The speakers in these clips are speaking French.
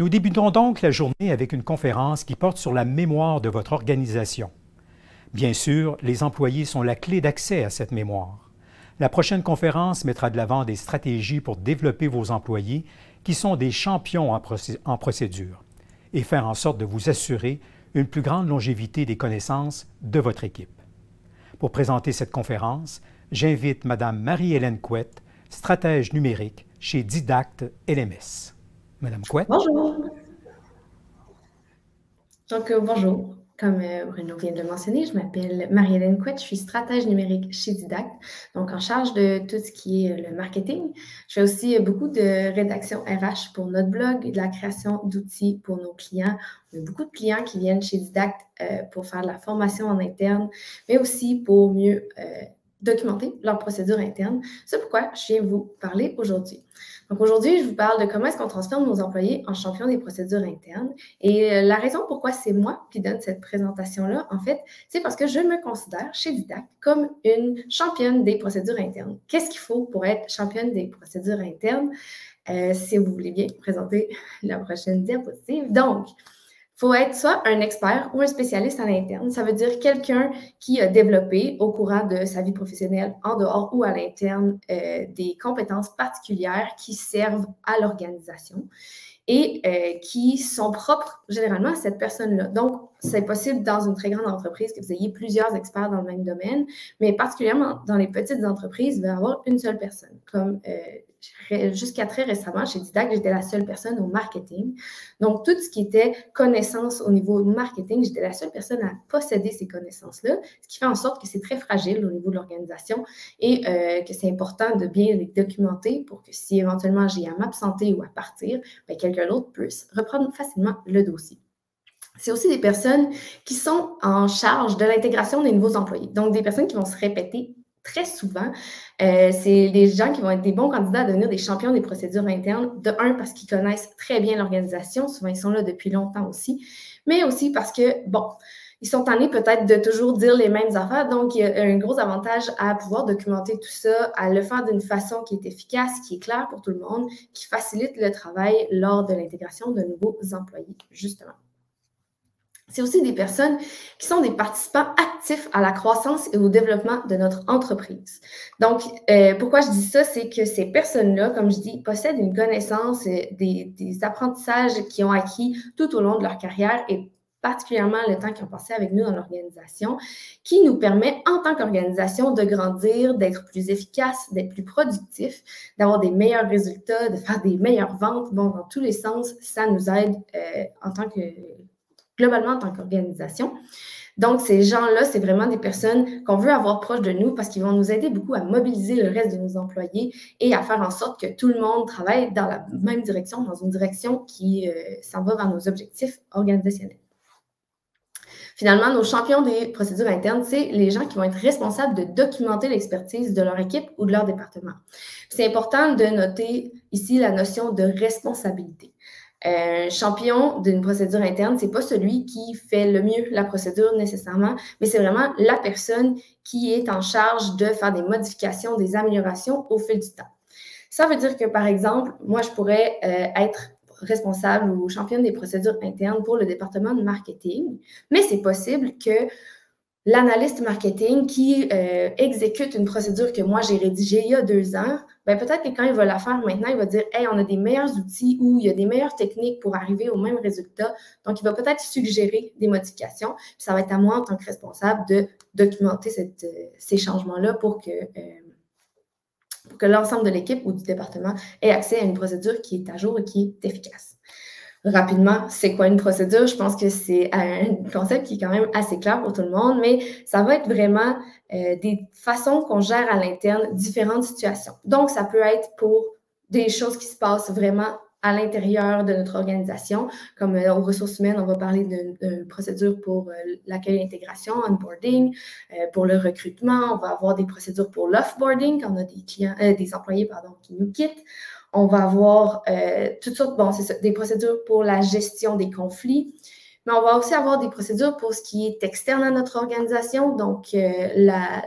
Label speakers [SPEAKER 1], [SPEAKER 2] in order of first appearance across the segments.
[SPEAKER 1] Nous débutons donc la journée avec une conférence qui porte sur la mémoire de votre organisation. Bien sûr, les employés sont la clé d'accès à cette mémoire. La prochaine conférence mettra de l'avant des stratégies pour développer vos employés qui sont des champions en procédure et faire en sorte de vous assurer une plus grande longévité des connaissances de votre équipe. Pour présenter cette conférence, j'invite Mme Marie-Hélène Couette, stratège numérique chez Didacte LMS. Madame Couette.
[SPEAKER 2] Bonjour. Donc, bonjour. Comme Bruno vient de le mentionner, je m'appelle Marie-Hélène Couette, je suis stratège numérique chez Didacte, donc en charge de tout ce qui est le marketing. Je fais aussi beaucoup de rédaction RH pour notre blog et de la création d'outils pour nos clients. On a beaucoup de clients qui viennent chez Didacte pour faire de la formation en interne, mais aussi pour mieux documenter leur procédure interne. C'est pourquoi je viens vous parler aujourd'hui. Donc aujourd'hui, je vous parle de comment est-ce qu'on transforme nos employés en champions des procédures internes. Et la raison pourquoi c'est moi qui donne cette présentation-là, en fait, c'est parce que je me considère chez Didacte comme une championne des procédures internes. Qu'est-ce qu'il faut pour être championne des procédures internes? Si vous voulez bien présenter la prochaine diapositive. Donc, il faut être soit un expert ou un spécialiste à l'interne. Ça veut dire quelqu'un qui a développé au courant de sa vie professionnelle, en dehors ou à l'interne, des compétences particulières qui servent à l'organisation et qui sont propres généralement à cette personne-là. Donc, c'est possible dans une très grande entreprise que vous ayez plusieurs experts dans le même domaine, mais particulièrement dans les petites entreprises, il va y avoir une seule personne. Comme jusqu'à très récemment, chez Didacte, j'étais la seule personne au marketing. Donc, tout ce qui était connaissances au niveau marketing, j'étais la seule personne à posséder ces connaissances-là, ce qui fait en sorte que c'est très fragile au niveau de l'organisation et que c'est important de bien les documenter pour que si éventuellement j'ai à m'absenter ou à partir, bien, quelqu'un d'autre puisse reprendre facilement le dossier. C'est aussi des personnes qui sont en charge de l'intégration des nouveaux employés. Donc, des personnes qui vont se répéter très souvent. C'est des gens qui vont être des bons candidats à devenir des champions des procédures internes. De un, parce qu'ils connaissent très bien l'organisation. Souvent, ils sont là depuis longtemps aussi. Mais aussi parce que, bon, ils sont tannés peut-être de toujours dire les mêmes affaires. Donc, il y a un gros avantage à pouvoir documenter tout ça, à le faire d'une façon qui est efficace, qui est claire pour tout le monde, qui facilite le travail lors de l'intégration de nouveaux employés, justement. C'est aussi des personnes qui sont des participants actifs à la croissance et au développement de notre entreprise. Donc, pourquoi je dis ça, c'est que ces personnes-là, comme je dis, possèdent une connaissance, des apprentissages qu'ils ont acquis tout au long de leur carrière et particulièrement le temps qu'ils ont passé avec nous dans l'organisation, qui nous permet, en tant qu'organisation, de grandir, d'être plus efficace, d'être plus productif, d'avoir des meilleurs résultats, de faire des meilleures ventes. Bon, dans tous les sens, ça nous aide globalement en tant qu'organisation. Donc, ces gens-là, c'est vraiment des personnes qu'on veut avoir proches de nous parce qu'ils vont nous aider beaucoup à mobiliser le reste de nos employés et à faire en sorte que tout le monde travaille dans la même direction, dans une direction qui s'en va vers nos objectifs organisationnels. Finalement, nos champions des procédures internes, c'est les gens qui vont être responsables de documenter l'expertise de leur équipe ou de leur département. C'est important de noter ici la notion de responsabilité. Champion d'une procédure interne, c'est pas celui qui fait le mieux la procédure nécessairement, mais c'est vraiment la personne qui est en charge de faire des modifications, des améliorations au fil du temps. Ça veut dire que, par exemple, moi, je pourrais être responsable ou championne des procédures internes pour le département de marketing, mais c'est possible que l'analyste marketing qui exécute une procédure que moi, j'ai rédigée il y a 2 ans, bien, peut-être que quand il va la faire maintenant, il va dire « Hey, on a des meilleurs outils ou il y a des meilleures techniques pour arriver au même résultat. » Donc, il va peut-être suggérer des modifications. Puis ça va être à moi, en tant que responsable, de documenter ces changements-là pour que l'ensemble de l'équipe ou du département ait accès à une procédure qui est à jour et qui est efficace. Rapidement, c'est quoi une procédure? Je pense que c'est un concept qui est quand même assez clair pour tout le monde, mais ça va être vraiment des façons qu'on gère à l'interne différentes situations. Donc, ça peut être pour des choses qui se passent vraiment à l'intérieur de notre organisation, comme aux ressources humaines, on va parler d'une procédure pour l'accueil et l'intégration, onboarding, pour le recrutement, on va avoir des procédures pour l'offboarding, quand on a des employés qui nous quittent. On va avoir toutes sortes, c'est ça, des procédures pour la gestion des conflits, mais on va aussi avoir des procédures pour ce qui est externe à notre organisation, donc la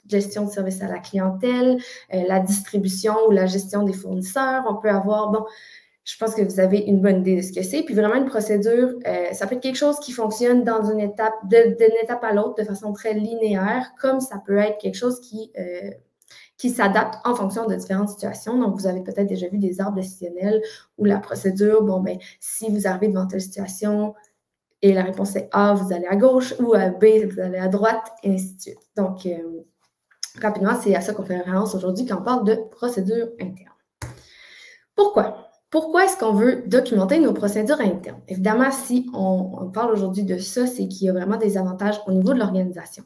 [SPEAKER 2] gestion de services à la clientèle, la distribution ou la gestion des fournisseurs. On peut avoir, Je pense que vous avez une bonne idée de ce que c'est. Puis vraiment, une procédure, ça peut être quelque chose qui fonctionne dans une étape, d'une étape à l'autre de façon très linéaire, comme ça peut être quelque chose qui s'adapte en fonction de différentes situations. Donc, vous avez peut-être déjà vu des arbres décisionnels où la procédure, bon, ben, si vous arrivez devant telle situation et la réponse est A, vous allez à gauche, ou à B, vous allez à droite, et ainsi de suite. Donc, rapidement, c'est à ça qu'on fait référence aujourd'hui quand on parle de procédure interne. Pourquoi? Pourquoi est-ce qu'on veut documenter nos procédures internes? Évidemment, si on parle aujourd'hui de ça, c'est qu'il y a vraiment des avantages au niveau de l'organisation.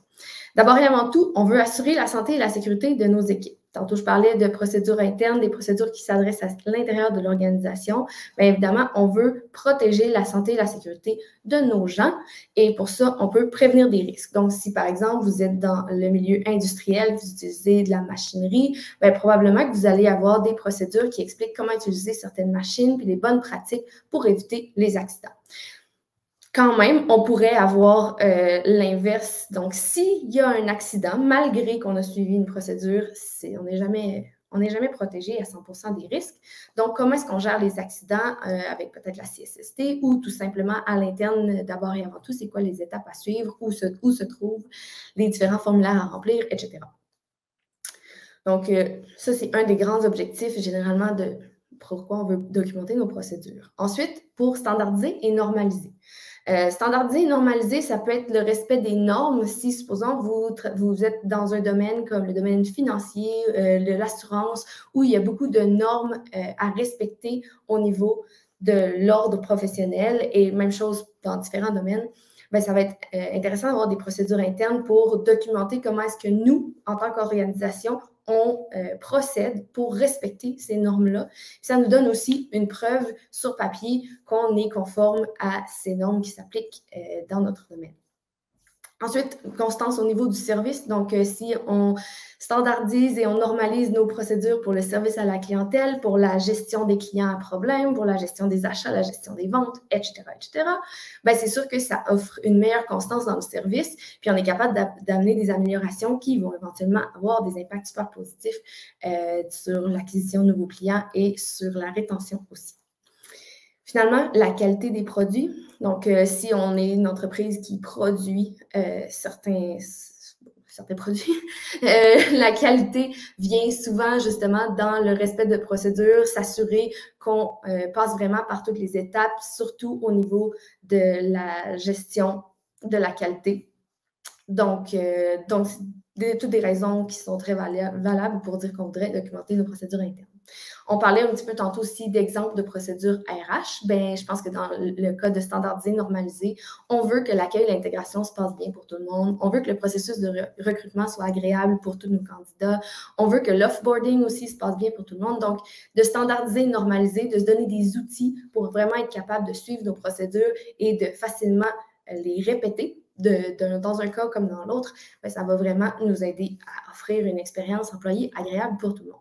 [SPEAKER 2] D'abord et avant tout, on veut assurer la santé et la sécurité de nos équipes. Tantôt, je parlais de procédures internes, des procédures qui s'adressent à l'intérieur de l'organisation. Bien évidemment, on veut protéger la santé et la sécurité de nos gens et pour ça, on peut prévenir des risques. Donc, si par exemple, vous êtes dans le milieu industriel, vous utilisez de la machinerie, bien, probablement que vous allez avoir des procédures qui expliquent comment utiliser certaines machines puis les bonnes pratiques pour éviter les accidents. Quand même, on pourrait avoir l'inverse. Donc, s'il y a un accident, malgré qu'on a suivi une procédure, on n'est jamais protégé à 100% des risques. Donc, comment est-ce qu'on gère les accidents avec peut-être la CSST ou tout simplement à l'interne, d'abord et avant tout, c'est quoi les étapes à suivre, où se trouvent les différents formulaires à remplir, etc. Donc, ça, c'est un des grands objectifs généralement de pourquoi on veut documenter nos procédures. Ensuite, pour standardiser et normaliser. Standardiser et normaliser, ça peut être le respect des normes si, supposons, vous êtes dans un domaine comme le domaine financier, de l'assurance, où il y a beaucoup de normes à respecter au niveau de l'ordre professionnel et même chose dans différents domaines. Bien, ça va être intéressant d'avoir des procédures internes pour documenter comment est-ce que nous, en tant qu'organisation, on procède pour respecter ces normes-là. Ça nous donne aussi une preuve sur papier qu'on est conforme à ces normes qui s'appliquent dans notre domaine. Ensuite, constance au niveau du service. Donc, si on standardise et on normalise nos procédures pour le service à la clientèle, pour la gestion des clients à problème, pour la gestion des achats, la gestion des ventes, etc., bien, c'est sûr que ça offre une meilleure constance dans le service, puis on est capable d'amener des améliorations qui vont éventuellement avoir des impacts super positifs sur l'acquisition de nouveaux clients et sur la rétention aussi. Finalement, la qualité des produits. Donc, si on est une entreprise qui produit certains produits, la qualité vient souvent justement dans le respect de procédures, s'assurer qu'on passe vraiment par toutes les étapes, surtout au niveau de la gestion de la qualité. Donc toutes des raisons qui sont très valables pour dire qu'on voudrait documenter nos procédures internes. On parlait un petit peu tantôt aussi d'exemples de procédures RH. Bien, je pense que dans le cas de standardiser, normaliser, on veut que l'accueil et l'intégration se passe bien pour tout le monde. On veut que le processus de recrutement soit agréable pour tous nos candidats. On veut que l'offboarding aussi se passe bien pour tout le monde. Donc, de standardiser, normaliser, de se donner des outils pour vraiment être capable de suivre nos procédures et de facilement les répéter. Dans un cas comme dans l'autre, bien, ça va vraiment nous aider à offrir une expérience employée agréable pour tout le monde.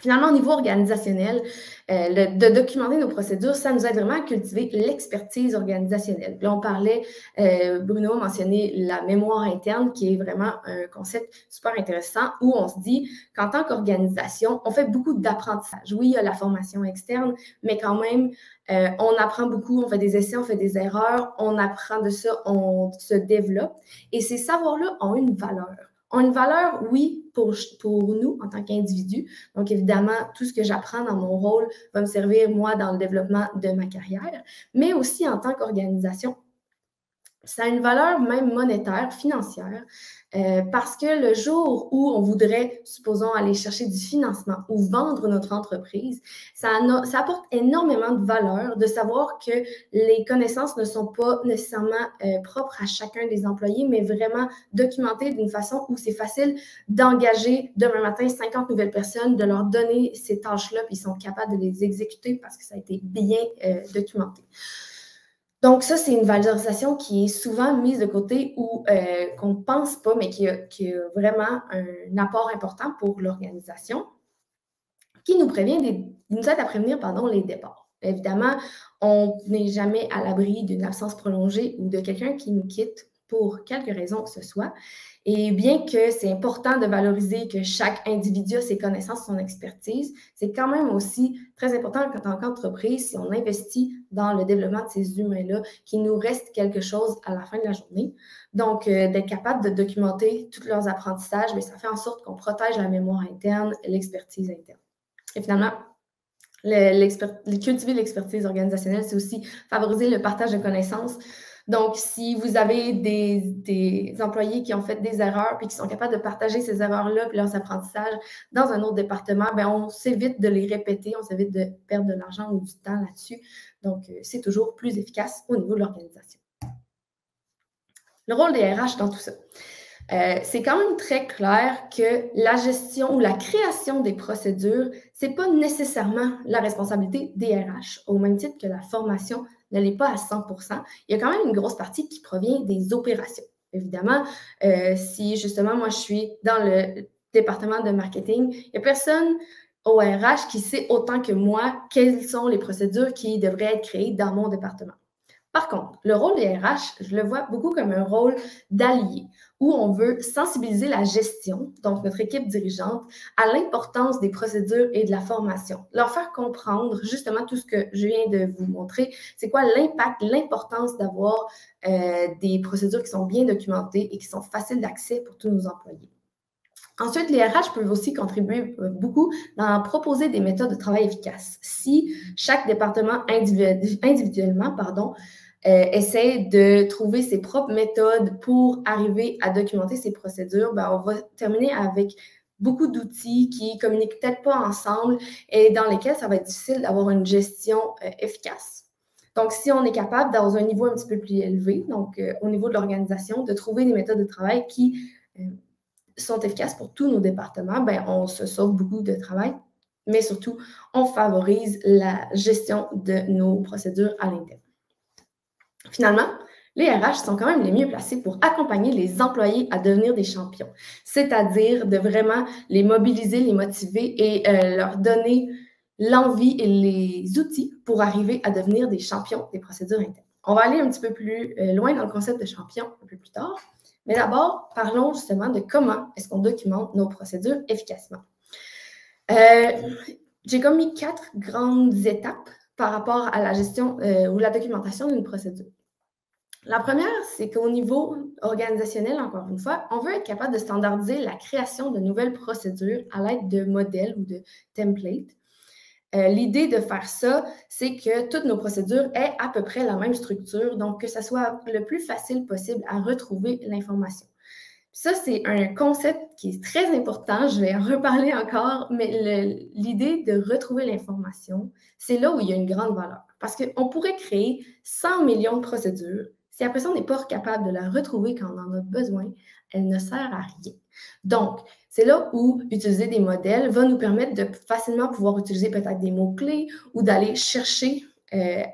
[SPEAKER 2] Finalement, au niveau organisationnel, de documenter nos procédures, ça nous aide vraiment à cultiver l'expertise organisationnelle. Là, on parlait, Bruno a mentionné la mémoire interne, qui est vraiment un concept super intéressant, où on se dit qu'en tant qu'organisation, on fait beaucoup d'apprentissage. Oui, il y a la formation externe, mais quand même, on apprend beaucoup, on fait des essais, on fait des erreurs, on apprend de ça, on se développe. Et ces savoirs-là ont une valeur. Ont une valeur, oui, pour nous en tant qu'individu. Donc, évidemment, tout ce que j'apprends dans mon rôle va me servir, moi, dans le développement de ma carrière, mais aussi en tant qu'organisation. Ça a une valeur même monétaire, financière, parce que le jour où on voudrait, supposons, aller chercher du financement ou vendre notre entreprise, ça apporte énormément de valeur de savoir que les connaissances ne sont pas nécessairement propres à chacun des employés, mais vraiment documentées d'une façon où c'est facile d'engager demain matin 50 nouvelles personnes, de leur donner ces tâches-là, puis ils sont capables de les exécuter parce que ça a été bien documenté. Donc, ça, c'est une valorisation qui est souvent mise de côté ou qu'on ne pense pas, mais qui a vraiment un apport important pour l'organisation, qui nous aide à prévenir les départs. Évidemment, on n'est jamais à l'abri d'une absence prolongée ou de quelqu'un qui nous quitte pour quelque raison que ce soit. Et bien que c'est important de valoriser que chaque individu a ses connaissances, son expertise, c'est quand même aussi très important en tant qu'entreprise, si on investit dans le développement de ces humains-là, qu'il nous reste quelque chose à la fin de la journée. Donc, d'être capable de documenter tous leurs apprentissages, mais ça fait en sorte qu'on protège la mémoire interne, l'expertise interne. Et finalement, cultiver l'expertise organisationnelle, c'est aussi favoriser le partage de connaissances. Donc, si vous avez des employés qui ont fait des erreurs puis qui sont capables de partager ces erreurs-là puis leurs apprentissages dans un autre département, bien, on s'évite de les répéter, on s'évite de perdre de l'argent ou du temps là-dessus. Donc, c'est toujours plus efficace au niveau de l'organisation. Le rôle des RH dans tout ça. C'est quand même très clair que la gestion ou la création des procédures, ce n'est pas nécessairement la responsabilité des RH, au même titre que la formation ne l'est pas à 100%. Il y a quand même une grosse partie qui provient des opérations. Évidemment, si justement moi je suis dans le département de marketing, il n'y a personne au RH qui sait autant que moi quelles sont les procédures qui devraient être créées dans mon département. Par contre, le rôle des RH, je le vois beaucoup comme un rôle d'allié, où on veut sensibiliser la gestion, donc notre équipe dirigeante, à l'importance des procédures et de la formation. Leur faire comprendre justement tout ce que je viens de vous montrer, c'est quoi l'impact, l'importance d'avoir des procédures qui sont bien documentées et qui sont faciles d'accès pour tous nos employés. Ensuite, les RH peuvent aussi contribuer beaucoup dans proposer des méthodes de travail efficaces. Si chaque département individuellement essaie de trouver ses propres méthodes pour arriver à documenter ses procédures, ben, on va terminer avec beaucoup d'outils qui ne communiquent peut-être pas ensemble et dans lesquels ça va être difficile d'avoir une gestion efficace. Donc, si on est capable, dans un niveau un petit peu plus élevé, donc au niveau de l'organisation, de trouver des méthodes de travail qui sont efficaces pour tous nos départements, ben, on se sauve beaucoup de travail, mais surtout, on favorise la gestion de nos procédures à l'interne. Finalement, les RH sont quand même les mieux placés pour accompagner les employés à devenir des champions, c'est-à-dire de vraiment les mobiliser, les motiver et leur donner l'envie et les outils pour arriver à devenir des champions des procédures internes. On va aller un petit peu plus loin dans le concept de champion un peu plus tard. Mais d'abord, parlons justement de comment est-ce qu'on documente nos procédures efficacement. J'ai comme mis 4 grandes étapes par rapport à la gestion ou la documentation d'une procédure. La première, c'est qu'au niveau organisationnel, encore une fois, on veut être capable de standardiser la création de nouvelles procédures à l'aide de modèles ou de templates. L'idée de faire ça, c'est que toutes nos procédures aient à peu près la même structure, donc que ça soit le plus facile possible à retrouver l'information. Ça, c'est un concept qui est très important, je vais en reparler encore, mais l'idée de retrouver l'information, c'est là où il y a une grande valeur. Parce qu'on pourrait créer 100 millions de procédures. Si après ça, on n'est pas capable de la retrouver quand on en a besoin, elle ne sert à rien. Donc, c'est là où utiliser des modèles va nous permettre de facilement pouvoir utiliser peut-être des mots-clés ou d'aller chercher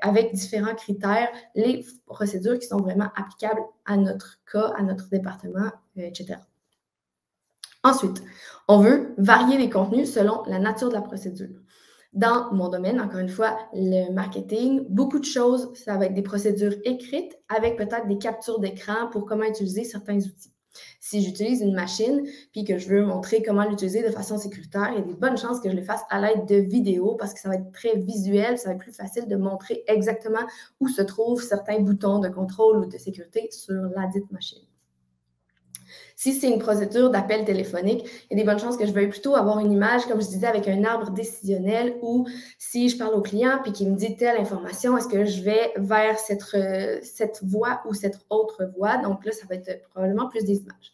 [SPEAKER 2] avec différents critères les procédures qui sont vraiment applicables à notre cas, à notre département, etc. Ensuite, on veut varier les contenus selon la nature de la procédure. Dans mon domaine, encore une fois, le marketing, beaucoup de choses, ça va être des procédures écrites avec peut-être des captures d'écran pour comment utiliser certains outils. Si j'utilise une machine puis que je veux montrer comment l'utiliser de façon sécuritaire, il y a des bonnes chances que je le fasse à l'aide de vidéos parce que ça va être très visuel, ça va être plus facile de montrer exactement où se trouvent certains boutons de contrôle ou de sécurité sur la dite machine. Si c'est une procédure d'appel téléphonique, il y a des bonnes chances que je veuille plutôt avoir une image, comme je disais, avec un arbre décisionnel ou si je parle au client puis qu'il me dit telle information, est-ce que je vais vers cette voie ou cette autre voie? Donc là, ça va être probablement plus des images.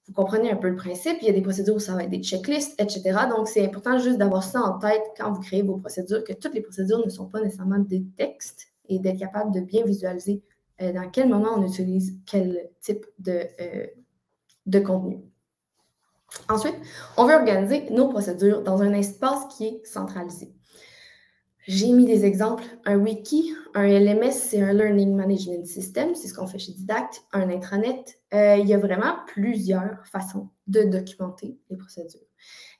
[SPEAKER 2] Vous comprenez un peu le principe. Il y a des procédures où ça va être des checklists, etc. Donc, c'est important juste d'avoir ça en tête quand vous créez vos procédures, que toutes les procédures ne sont pas nécessairement des textes et d'être capable de bien visualiser dans quel moment on utilise quel type de contenu. Ensuite, on veut organiser nos procédures dans un espace qui est centralisé. J'ai mis des exemples. Un wiki, un LMS, c'est un Learning Management System, c'est ce qu'on fait chez Didact, un intranet. Il y a vraiment plusieurs façons de documenter les procédures.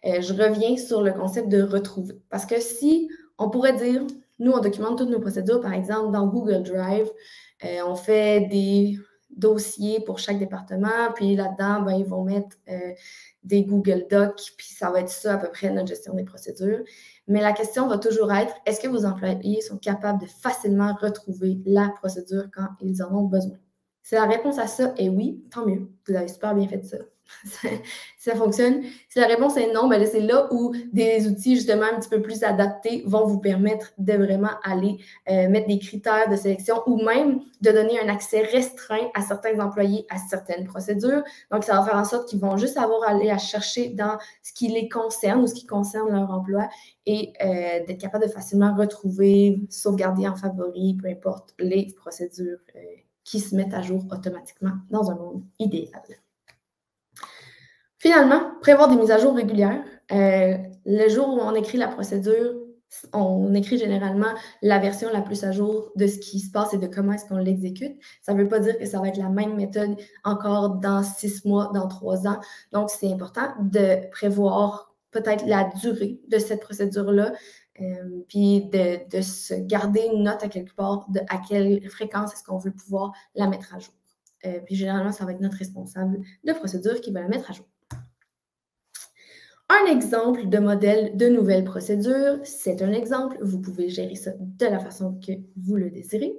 [SPEAKER 2] Je reviens sur le concept de retrouver. Parce que si on pourrait dire, nous, on documente toutes nos procédures, par exemple, dans Google Drive, on fait dossier pour chaque département, puis là-dedans, ben, ils vont mettre des Google Docs, puis ça va être ça à peu près notre gestion des procédures. Mais la question va toujours être, est-ce que vos employés sont capables de facilement retrouver la procédure quand ils en ont besoin? Si la réponse à ça est oui, tant mieux, vous avez super bien fait ça. Ça fonctionne. Si la réponse est non, ben là, c'est là où des outils justement un petit peu plus adaptés vont vous permettre de vraiment aller mettre des critères de sélection ou même de donner un accès restreint à certains employés à certaines procédures. Donc, ça va faire en sorte qu'ils vont juste avoir à aller à chercher dans ce qui les concerne ou ce qui concerne leur emploi et d'être capable de facilement retrouver, sauvegarder en favori, peu importe, les procédures qui se mettent à jour automatiquement dans un monde idéal. Finalement, prévoir des mises à jour régulières. Le jour où on écrit la procédure, on écrit généralement la version la plus à jour de ce qui se passe et de comment est-ce qu'on l'exécute. Ça ne veut pas dire que ça va être la même méthode encore dans 6 mois, dans 3 ans. Donc, c'est important de prévoir peut-être la durée de cette procédure-là, puis de se garder une note à quelque part de à quelle fréquence est-ce qu'on veut pouvoir la mettre à jour. Puis généralement, ça va être notre responsable de procédure qui va la mettre à jour. Un exemple de modèle de nouvelle procédure, c'est un exemple. Vous pouvez gérer ça de la façon que vous le désirez.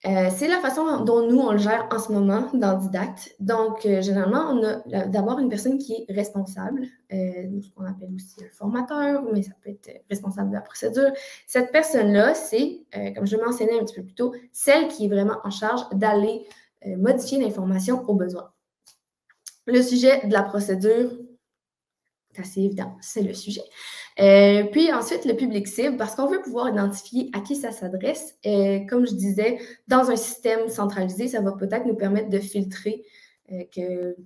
[SPEAKER 2] C'est la façon dont nous, on le gère en ce moment dans Didacte. Donc, généralement, on a d'abord une personne qui est responsable, ce qu'on appelle aussi un formateur, mais ça peut être responsable de la procédure. Cette personne-là, c'est, comme je mentionnais un petit peu plus tôt, celle qui est vraiment en charge d'aller modifier l'information au besoin. Le sujet de la procédure, c'est assez évident, c'est le sujet. Puis ensuite, le public cible, parce qu'on veut pouvoir identifier à qui ça s'adresse. Comme je disais, dans un système centralisé, ça va peut-être nous permettre de filtrer que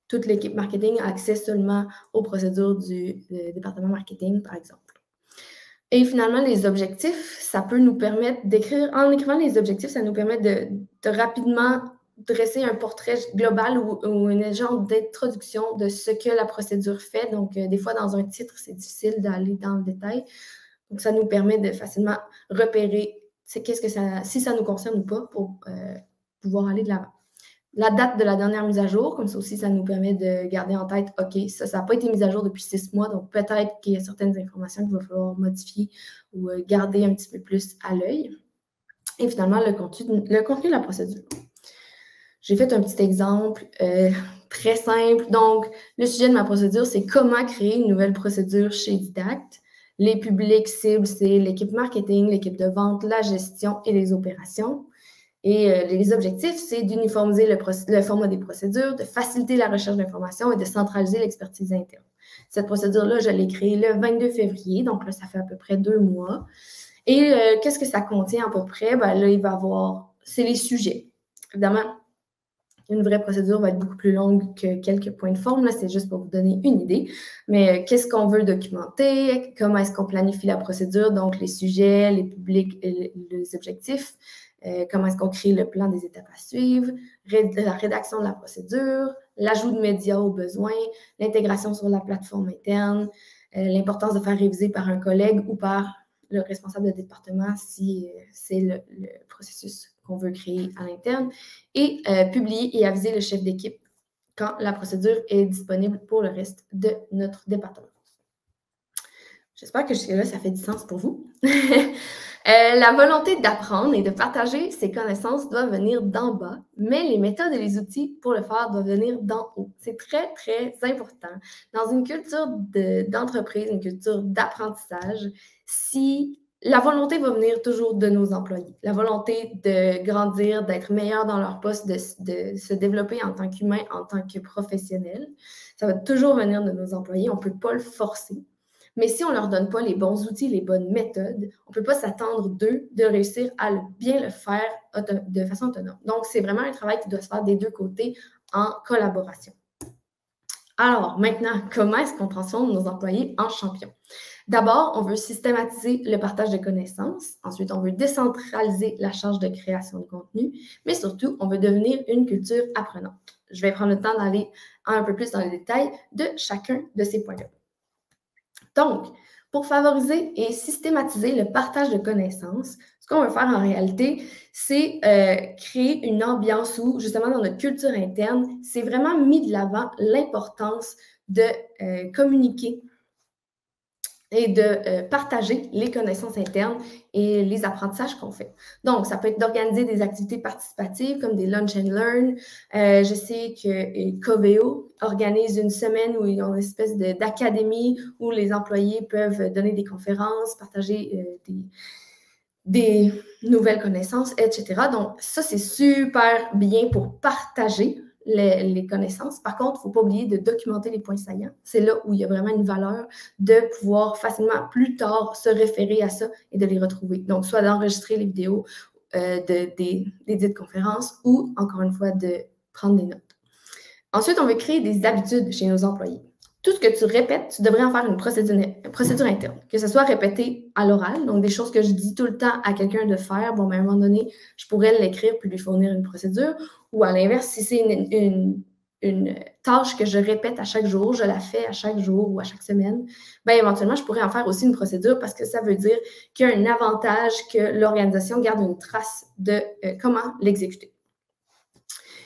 [SPEAKER 2] toute l'équipe marketing a accès seulement aux procédures du département marketing, par exemple. Et finalement, les objectifs, ça peut nous permettre d'écrire, en écrivant les objectifs, ça nous permet de rapidement dresser un portrait global ou un genre d'introduction de ce que la procédure fait. Donc, des fois, dans un titre, c'est difficile d'aller dans le détail. Donc, ça nous permet de facilement repérer si ça nous concerne ou pas pour pouvoir aller de l'avant. La date de la dernière mise à jour, comme ça aussi, ça nous permet de garder en tête, OK, ça n'a pas été mis à jour depuis 6 mois, donc peut-être qu'il y a certaines informations qu'il va falloir modifier ou garder un petit peu plus à l'œil. Et finalement, le contenu de la procédure. J'ai fait un petit exemple très simple. Donc, le sujet de ma procédure, c'est comment créer une nouvelle procédure chez Didacte. Les publics cibles, c'est l'équipe marketing, l'équipe de vente, la gestion et les opérations. Et les objectifs, c'est d'uniformiser le format des procédures, de faciliter la recherche d'informations et de centraliser l'expertise interne. Cette procédure-là, je l'ai créée le 22 février, donc là, ça fait à peu près 2 mois. Et qu'est-ce que ça contient à peu près? Ben, là, il va y avoir, c'est les sujets. Évidemment, une vraie procédure va être beaucoup plus longue que quelques points de forme. Là, c'est juste pour vous donner une idée. Mais qu'est-ce qu'on veut documenter? Comment est-ce qu'on planifie la procédure? Donc, les sujets, les publics et les objectifs. Comment est-ce qu'on crée le plan des étapes à suivre? La rédaction de la procédure, l'ajout de médias aux besoins, l'intégration sur la plateforme interne, l'importance de faire réviser par un collègue ou par le responsable de département si c'est le processus qu'on veut créer à l'interne, et publier et aviser le chef d'équipe quand la procédure est disponible pour le reste de notre département. J'espère que jusque-là, ça fait du sens pour vous. La volonté d'apprendre et de partager ses connaissances doit venir d'en bas, mais les méthodes et les outils pour le faire doivent venir d'en haut. C'est très, très important. Dans une culture d'entreprise, une culture d'apprentissage, si la volonté va venir toujours de nos employés, la volonté de grandir, d'être meilleur dans leur poste, de se développer en tant qu'humain, en tant que professionnel, ça va toujours venir de nos employés. On ne peut pas le forcer. Mais si on ne leur donne pas les bons outils, les bonnes méthodes, on ne peut pas s'attendre d'eux de réussir à bien le faire de façon autonome. Donc, c'est vraiment un travail qui doit se faire des deux côtés en collaboration. Alors, maintenant, comment est-ce qu'on transforme nos employés en champions? D'abord, on veut systématiser le partage de connaissances. Ensuite, on veut décentraliser la charge de création de contenu. Mais surtout, on veut devenir une culture apprenante. Je vais prendre le temps d'aller un peu plus dans les détails de chacun de ces points-là. Donc, Pour favoriser et systématiser le partage de connaissances, ce qu'on veut faire en réalité, c'est créer une ambiance où, justement, dans notre culture interne, c'est vraiment mis de l'avant l'importance de communiquer et de partager les connaissances internes et les apprentissages qu'on fait. Donc, ça peut être d'organiser des activités participatives comme des lunch and learn. Je sais que Coveo organise une semaine où ils ont une espèce d'académie où les employés peuvent donner des conférences, partager des nouvelles connaissances, etc. Donc, ça, c'est super bien pour partager les connaissances. Par contre, il ne faut pas oublier de documenter les points saillants. C'est là où il y a vraiment une valeur de pouvoir facilement, plus tard, se référer à ça et de les retrouver. Donc, soit d'enregistrer les vidéos des dites conférences ou, encore une fois, de prendre des notes. Ensuite, on veut créer des habitudes chez nos employés. Tout ce que tu répètes, tu devrais en faire une procédure interne, que ce soit répété à l'oral, donc des choses que je dis tout le temps à quelqu'un de faire. Bon, ben, à un moment donné, je pourrais l'écrire puis lui fournir une procédure. Ou à l'inverse, si c'est une tâche que je répète à chaque jour, je la fais à chaque jour ou à chaque semaine, bien, éventuellement, je pourrais en faire aussi une procédure parce que ça veut dire qu'il y a un avantage que l'organisation garde une trace de comment l'exécuter.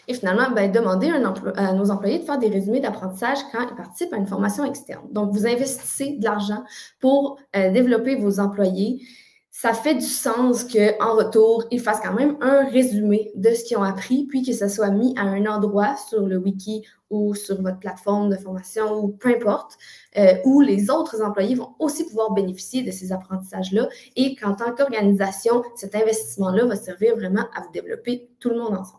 [SPEAKER 2] Et finalement, ben, demander à nos employés de faire des résumés d'apprentissage quand ils participent à une formation externe. Donc, vous investissez de l'argent pour développer vos employés. Ça fait du sens qu'en retour, ils fassent quand même un résumé de ce qu'ils ont appris, puis que ça soit mis à un endroit sur le wiki ou sur votre plateforme de formation ou peu importe, où les autres employés vont aussi pouvoir bénéficier de ces apprentissages-là et qu'en tant qu'organisation, cet investissement-là va servir vraiment à vous développer tout le monde ensemble.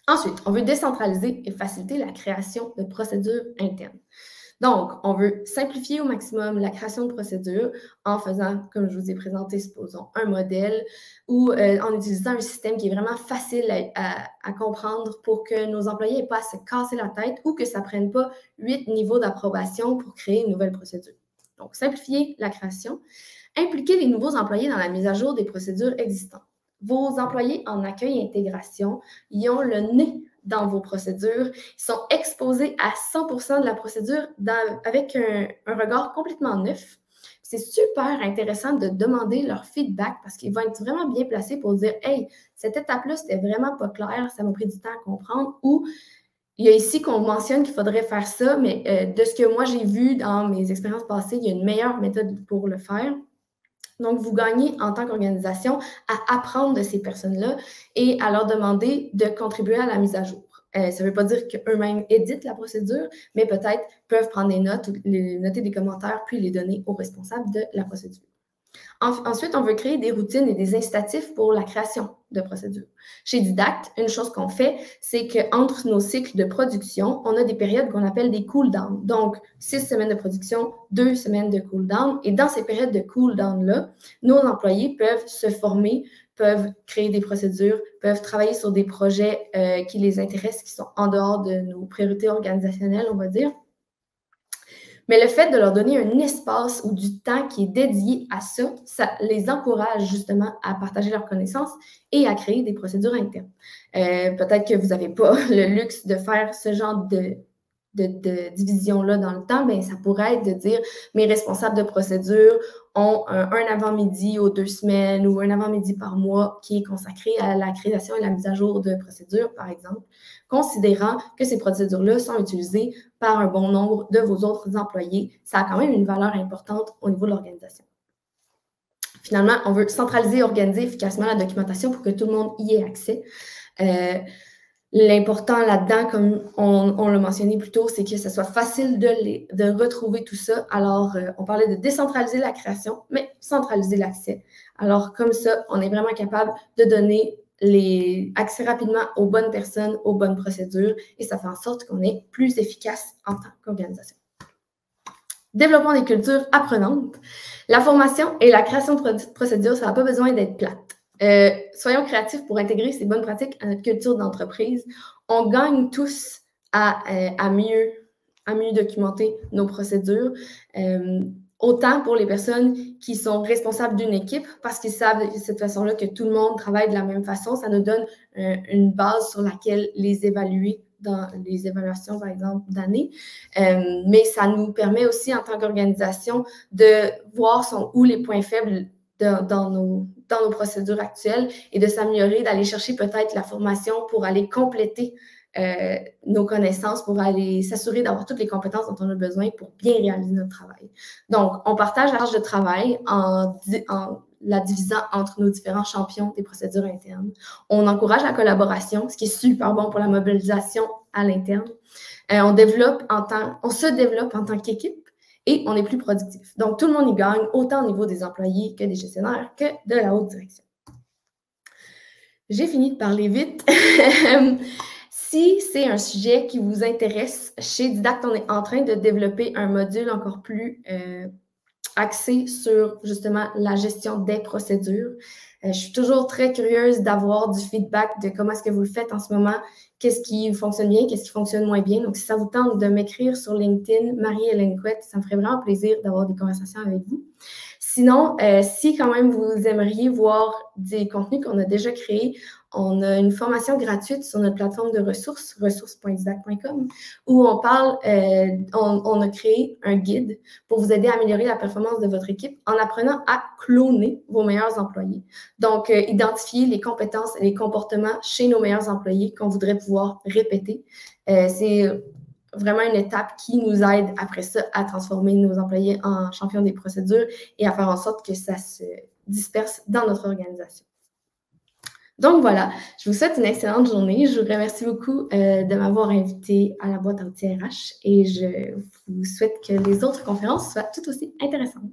[SPEAKER 2] Ensuite, on veut décentraliser et faciliter la création de procédures internes. Donc, on veut simplifier au maximum la création de procédures en faisant, comme je vous ai présenté, supposons, un modèle ou en utilisant un système qui est vraiment facile à comprendre pour que nos employés n'aient pas à se casser la tête ou que ça ne prenne pas 8 niveaux d'approbation pour créer une nouvelle procédure. Donc, simplifier la création, impliquer les nouveaux employés dans la mise à jour des procédures existantes. Vos employés en accueil et intégration, ils ont le nez dans vos procédures. Ils sont exposés à 100% de la procédure avec un regard complètement neuf. C'est super intéressant de demander leur feedback parce qu'ils vont être vraiment bien placés pour dire « Hey, cette étape-là, c'était vraiment pas clair, ça m'a pris du temps à comprendre » ou « Il y a ici qu'on mentionne qu'il faudrait faire ça, mais de ce que moi j'ai vu dans mes expériences passées, il y a une meilleure méthode pour le faire. » Donc, vous gagnez en tant qu'organisation à apprendre de ces personnes-là et à leur demander de contribuer à la mise à jour. Ça ne veut pas dire qu'eux-mêmes éditent la procédure, mais peut-être peuvent prendre des notes, noter des commentaires, puis les donner aux responsables de la procédure. Ensuite, on veut créer des routines et des incitatifs pour la création de procédures. Chez Didacte, une chose qu'on fait, c'est qu'entre nos cycles de production, on a des périodes qu'on appelle des cool-down. Donc, 6 semaines de production, 2 semaines de cool-down. Et dans ces périodes de cool-down-là, nos employés peuvent se former, peuvent créer des procédures, peuvent travailler sur des projets qui les intéressent, qui sont en dehors de nos priorités organisationnelles, on va dire. Mais le fait de leur donner un espace ou du temps qui est dédié à ça, ça les encourage justement à partager leurs connaissances et à créer des procédures internes. Peut-être que vous n'avez pas le luxe de faire ce genre de division-là dans le temps, mais ça pourrait être de dire mes responsables de procédure ont un avant-midi aux 2 semaines ou un avant-midi par mois qui est consacré à la création et la mise à jour de procédures, par exemple, considérant que ces procédures-là sont utilisées par un bon nombre de vos autres employés. Ça a quand même une valeur importante au niveau de l'organisation. Finalement, on veut centraliser et organiser efficacement la documentation pour que tout le monde y ait accès. L'important là-dedans, comme on l'a mentionné plus tôt, c'est que ce soit facile de retrouver tout ça. Alors, on parlait de décentraliser la création, mais centraliser l'accès. Alors, comme ça, on est vraiment capable de donner accès rapidement aux bonnes personnes, aux bonnes procédures, et ça fait en sorte qu'on est plus efficace en tant qu'organisation. Développons des cultures apprenantes. La formation et la création de procédures, ça n'a pas besoin d'être plate. Soyons créatifs pour intégrer ces bonnes pratiques à notre culture d'entreprise. On gagne tous à mieux documenter nos procédures, autant pour les personnes qui sont responsables d'une équipe parce qu'ils savent de cette façon-là que tout le monde travaille de la même façon. Ça nous donne une base sur laquelle les évaluer dans les évaluations, par exemple, d'année. Mais ça nous permet aussi, en tant qu'organisation, de voir où les points faibles dans nos procédures actuelles et de s'améliorer, d'aller chercher peut-être la formation pour aller compléter nos connaissances, pour aller s'assurer d'avoir toutes les compétences dont on a besoin pour bien réaliser notre travail. Donc, on partage la charge de travail en la divisant entre nos différents champions des procédures internes. On encourage la collaboration, ce qui est super bon pour la mobilisation à l'interne. On se développe en tant qu'équipe et on est plus productif. Donc, tout le monde y gagne, autant au niveau des employés que des gestionnaires que de la haute direction. J'ai fini de parler vite. Si c'est un sujet qui vous intéresse, chez Didacte, on est en train de développer un module encore plus axé sur justement la gestion des procédures. Je suis toujours très curieuse d'avoir du feedback de comment est-ce que vous le faites en ce moment, qu'est-ce qui fonctionne bien, qu'est-ce qui fonctionne moins bien. Donc, si ça vous tente de m'écrire sur LinkedIn, Marie-Hélène Couette, ça me ferait vraiment plaisir d'avoir des conversations avec vous. Sinon, si quand même vous aimeriez voir des contenus qu'on a déjà créés, on a une formation gratuite sur notre plateforme de ressources, ressources.didacte.com, où on a créé un guide pour vous aider à améliorer la performance de votre équipe en apprenant à cloner vos meilleurs employés. Donc, identifier les compétences et les comportements chez nos meilleurs employés qu'on voudrait pouvoir répéter. C'est vraiment une étape qui nous aide après ça à transformer nos employés en champions des procédures et à faire en sorte que ça se disperse dans notre organisation. Donc voilà, je vous souhaite une excellente journée. Je vous remercie beaucoup de m'avoir invité à la boîte à outils RH et je vous souhaite que les autres conférences soient tout aussi intéressantes.